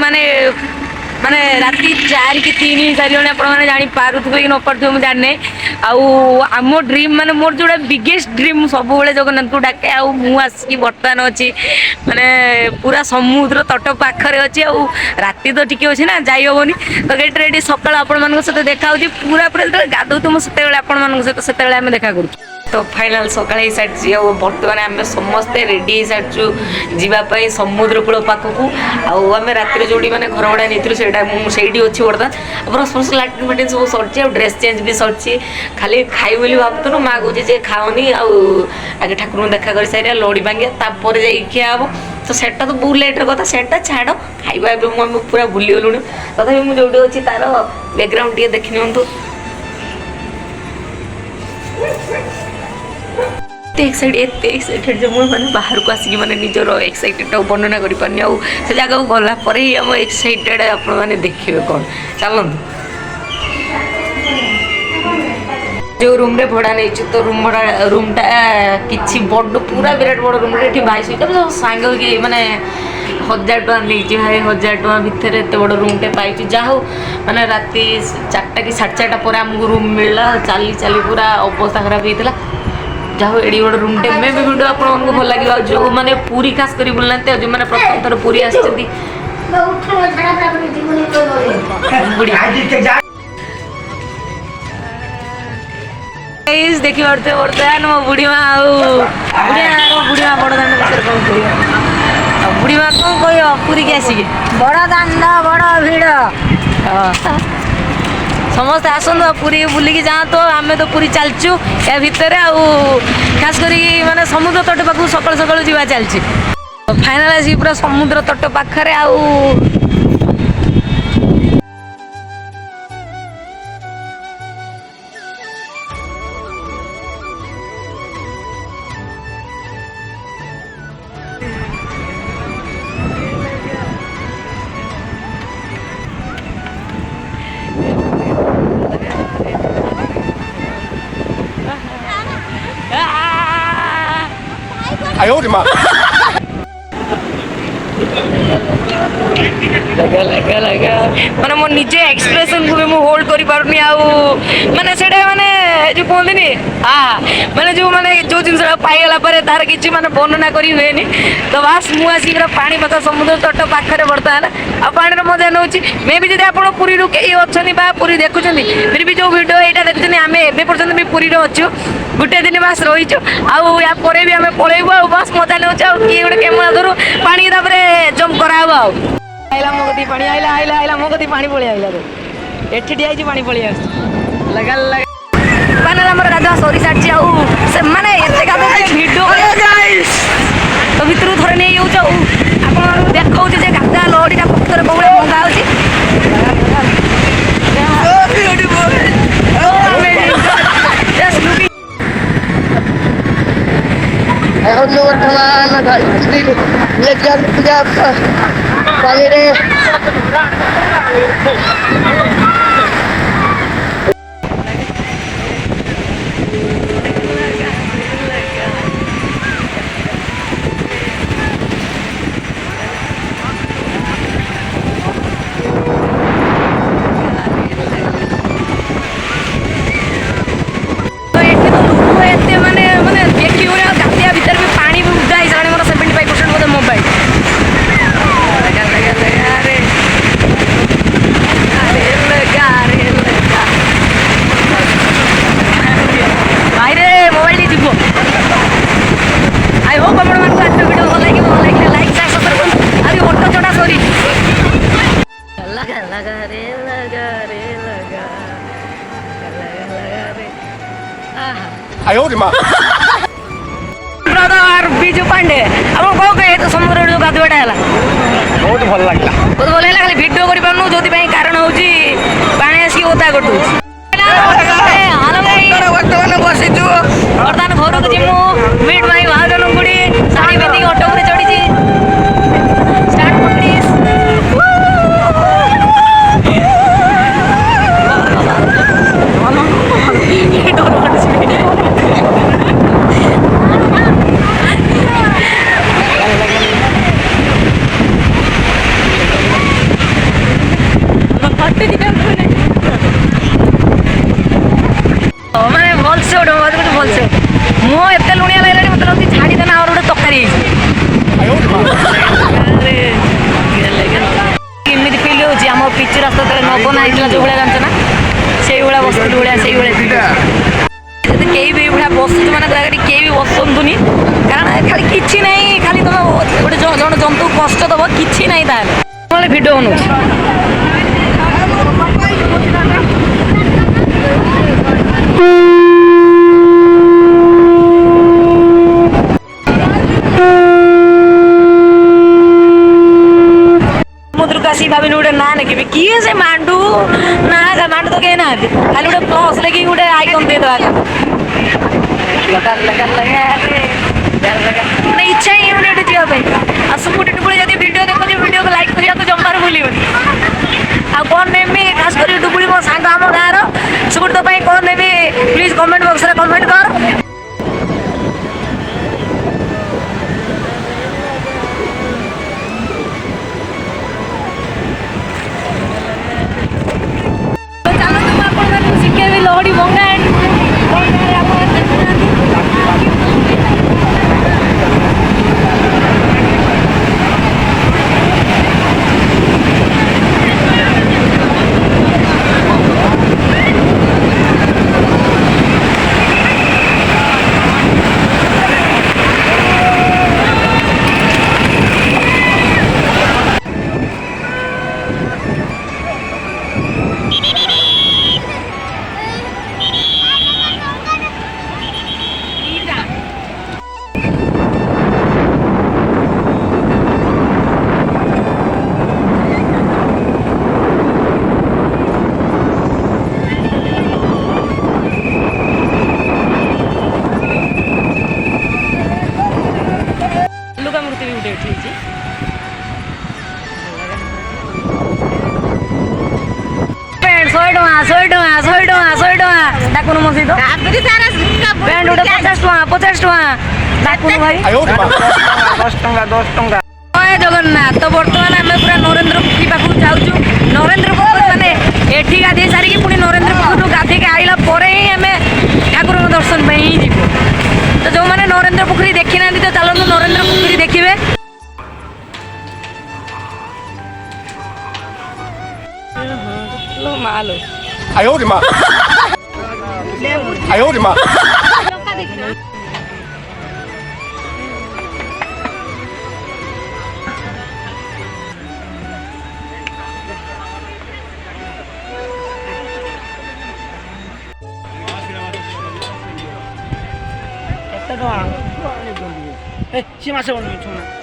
माने माने राति 4 कि 3 सारे आपने जानी पारुथिबे कि न पारुथिबे मु जाने आम ड्रीम माने मोर जोड़ा बिगेस्ट ड्रीम सब जगन्नाथ को डाके मु आसिकी बर्तमान अच्छी माने पूरा समुद्र तट पाखरे अच्छी राति तो टिके अच्छी ना जाई हेनी तो गेट सकाल आपण सहित देखा पूरा पूरा गाधो तुम से सहित से देखा करूँ तो फाइनाल सका सारी बर्तमान आम समस्ते रेडी हो सारी जीवाई समुद्र कूल पाखक आम राति जो मैंने घर भड़ा नहीं से अच्छी बर्तमान ब्रश फ्रश लाट्रिन फाट्रिन सब सरी ड्रेस चेंज भी सरी खाली खाई बोली भावुन माँ कहे जे खाओनी आगे ठाकुर देखा कर सारे लड़ी भांगे तापर जा खिया हम तो सेटा तो बहुत लेटर कथा सेटा छाड़ खाଇବା पूरा भूली गलुण तथा मुझे जो अच्छी तार बैकग्राउंड टे देखी नियंतु एक्साइटेड जो मैंने बाहर को आसिक मैंने निजर एक्साइटेड वर्णना कर से जगह को गला पर ही आम एक्साइटेड आपण मैंने देखिए कौन चलत जो रूम रे भड़ा नहीं तो रूमटा किसी बड़ पूरा विराट बड़ रूम रे भाई सब सांग कि माने 1000 टका नहीं भाई 1000 टका भितर एत बड़ रूमटे पाई जा हो मैंने राति 4टा कि 4:30 पर आमको रूम मिलला चली चली पूरा अवस्था खराब होता जाओ एडी बड़ रूमटे मैं भी वीडियो आपको भल लगे जो मैंने पूरी खास कर बुलना जो मैंने प्रथम थर पूरी आसती देखी पारे बर्तमान मो बुढ़ी माँ बुढ़ी माँ बड़ दाण्ड विषय कौन कह बुढ़ी माँ कौन कह पूरी की आसिक बड़ दाण्ड बड़ भिड़ समस्त आसतु पूरी बुलिकी जातु आम तो पूरी चलचु या भितर खास कर माने समुद्र तट पाखु सकाल सकाल जावा चलची फाइनाल आसी पूरा समुद्र तट पाखरे माने मो निजे एक्सप्रेशन को भी मु होल्ड करि पारुनी माने सेटा माने जो कहते हाँ माने जो जिनस पाईगला तार कि वर्णना करी हुए तो बास मुझे पूरा पानी पका समुद्र तट पाखे बर्तमान आ पानी मजा नौ मे भी जब आप पुरी कई अच्छा पुरी देखुं फिर भी जो वीडियो यहाँ देखुं आम एपर्तंत भी पुरी अच्छु गोटे दिन बास रहीचु या भी आम पलैबू बास मजा नौ किए गोटे कैमेरा धरू पानी जम्प कराब आइला मो कती पानी आइला आइला आइला मो कती पानी पळि आइला रे एठी ठिया छि पानी पळि आस लगा लगा पानी हमर गाधा सरी साची से माने एते गाधा वीडियो गाइस तो भितरु थरे नै जाउ जाउ आपण देखौ जे गाधा लडीटा पत्थर बगळे मंगा होछि ओ ब्यूटीफुल ओ amazing just looking I hope you want to learn how to Biju Pandey अब कौन कहे तो समुद्र जो गाधुआटा है बहुत भल लगे बहुत भल लगे खाली भिड कर जो कारण हूँ पानी आसिक ओदा कर बर्तमान बसीचु बर्तमान घर को जीमु मीट भाई भाज लुंगुड़ी शाढ़ी पिंधिक ऑटो पर चढ़ी स्टार्ट प्लीज ପିଚୁ ରାସ୍ତା ତଳେ ନ ବନା ହେଇଥିଲା ଯୋଉ ଭଳିଆ ଜାଣିଛ ନା ସେଇଭଳିଆ ବସୁଥିଲୁ ଭଳିଆ ସେଇଭଳିଆ ଯଦି କେହି ବି ଏଇଭଳିଆ ବସୁଛୁ ମାନେ ଦୟାକରି କେହି ବି ବସନ୍ତୁନି କାରଣ ଖାଲି କିଛି ନାହିଁ ଖାଲି ତମେ ଗୋଟେ ଜଣେ ଜନ୍ତୁ କଷ୍ଟ ଦବ କିଛି ନାହିଁ ତାହେଲେ ଭିଡ଼ିଓ ବନଉଛି ସମୁଦ୍ରକୁ ଆସିକି ଭାବିଲି ଗୋଟେ ନାଁ ଲେଖିବି କିଏ ସେ ମାଣ୍ଡୁ ନା ମାଣ୍ଡୁ ତ କେହି ନାହାନ୍ତି ଖାଲି ଗୋଟେ ପ୍ଲସ୍ ଲେଖିକି ଗୋଟେ ଆଇକନ୍ ଦେଇଦେବା ମାନେ ଇଚ୍ଛା ହିଁ ହଉନି ଏଠି ଯିବା ପାଇଁ ଆଉ ସୁକୁଟି ଟୁକୁଳି ଯଦି ଭିଡ଼ିଓ ଦେଖୁଛି ଭିଡ଼ିଓକୁ ଲାଇକ୍ କରିବାକୁ ଜମାରୁ ଭୁଲିବନି ଆଉ କ'ଣ ନେବି ଖାସ କରି ଟୁକୁଳି ମୋ ସାଙ୍ଗ ଆମ ଗାଁର ସୁକୁଟି ତୋ ପାଇଁ କ'ଣ ନେବି ପ୍ଲିଜ୍ କମେଣ୍ଟ ବକ୍ସରେ କମେଣ୍ଟ କର ଶିଖେଇବି ଲହଡ଼ି ଭଙ୍ଗା ମୂର୍ତ୍ତି ବି ଗୋଟେ ଏଠି ହେଇଛି ଶହେ ଟଙ୍କା ଡାକୁନୁ ମୋ ସହିତ ପ୍ୟାଣ୍ଟ ଗୋଟେ 50 ଟଙ୍କା ଡାକୁନୁ ଭାଇ 10 ଟଙ୍କା ଜୟ ଜଗନ୍ନାଥ ତ ବର୍ତ୍ତମାନ ଆମେ ପୁରା ନରେନ୍ଦ୍ର ପୋଖରୀ ପାଖକୁ ଯାଉଛୁ ନରେନ୍ଦ୍ର ପୋଖରୀ ମାନେ ଏଠି ଗାଧେଇ ସାରିକି ପୁଣି ନରେନ୍ଦ୍ର ପୋଖରୀରୁ ଗାଧେଇକି ଆଇଲା ପରେ ହିଁ ଆମେ ଠାକୁରଙ୍କ ଦର୍ଶନ ପାଇଁ ହିଁ ଯିବୁ ତ ଯେଉଁମାନେ ନରେନ୍ଦ୍ର ପୋଖରୀ ଦେଖିନାହାନ୍ତି ତ ଚାଲନ୍ତୁ ନରେନ୍ଦ୍ର ପୋଖରୀ ଦେଖିବେ ମାଲୋ 哎呦我的妈！哎呦我的妈！ କେତେ ଟଙ୍କା ଏ ସେ ମାସେ ବନ୍ଧୁ ଛୁଣା